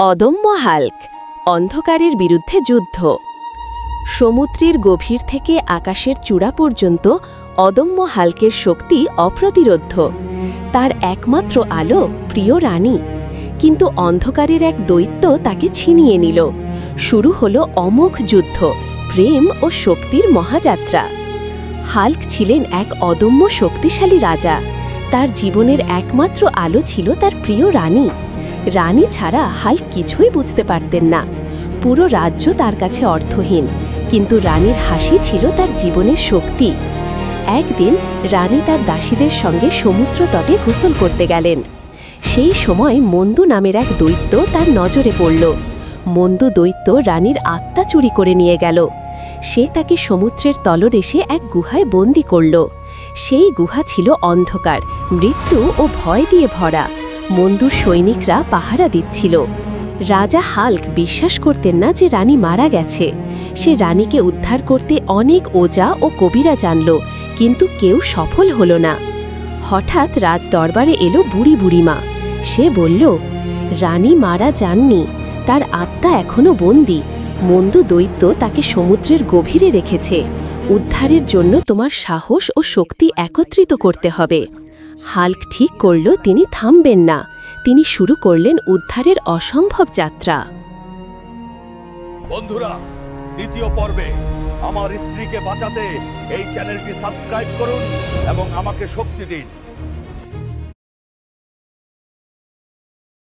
অদম্য হাল্ক, অন্ধকারের বিরুদ্ধে যুদ্ধ। সমুদ্রের গভীর থেকে আকাশের চূড়া পর্যন্ত অদম্য হাল্কের শক্তি অপ্রতিরোধ্য। তার একমাত্র আলো প্রিয় রানী, কিন্তু অন্ধকারের এক দৈত্য তাকে ছিনিয়ে নিল। শুরু হলো অমোঘ যুদ্ধ, প্রেম ও শক্তির মহাযাত্রা। হাল্ক ছিলেন এক অদম্য শক্তিশালী রাজা। তার জীবনের একমাত্র আলো ছিল তার প্রিয় রানী। রানী ছাড়া হাল্ক কিছুই বুঝতে পারতেন না। পুরো রাজ্য তার কাছে অর্থহীন, কিন্তু রানীর হাসি ছিল তার জীবনের শক্তি। একদিন রানী তার দাসীদের সঙ্গে সমুদ্র তটে গোসল করতে গেলেন। সেই সময় মন্দু নামের এক দৈত্য তার নজরে পড়ল। মন্দু দৈত্য রানীর আত্মা চুরি করে নিয়ে গেল। সে তাকে সমুদ্রের তলদেশে এক গুহায় বন্দী করল। সেই গুহা ছিল অন্ধকার, মৃত্যু ও ভয় দিয়ে ভরা। মন্দুর সৈনিকরা পাহারা দিচ্ছিল। রাজা হাল্ক বিশ্বাস করতেন না যে রানী মারা গেছে। সে রানীকে উদ্ধার করতে অনেক ওজা ও কবিরা জানল, কিন্তু কেউ সফল হল না। হঠাৎ রাজদরবারে এলো বুড়ি বুড়িমা। সে বলল, রানী মারা যাননি, তার আত্মা এখনো বন্দী। মন্দু দৈত্য তাকে সমুদ্রের গভীরে রেখেছে। উদ্ধারের জন্য তোমার সাহস ও শক্তি একত্রিত করতে হবে। হাল্ক ঠিক করল তিনি থামবেন না। তিনি শুরু করলেন উদ্ধারের অসম্ভব যাত্রা। বন্ধুরা, দ্বিতীয় পর্বে আমার স্ত্রীকে বাঁচাতে এই চ্যানেলটি সাবস্ক্রাইব করুন এবং আমাকে শক্তি দিন।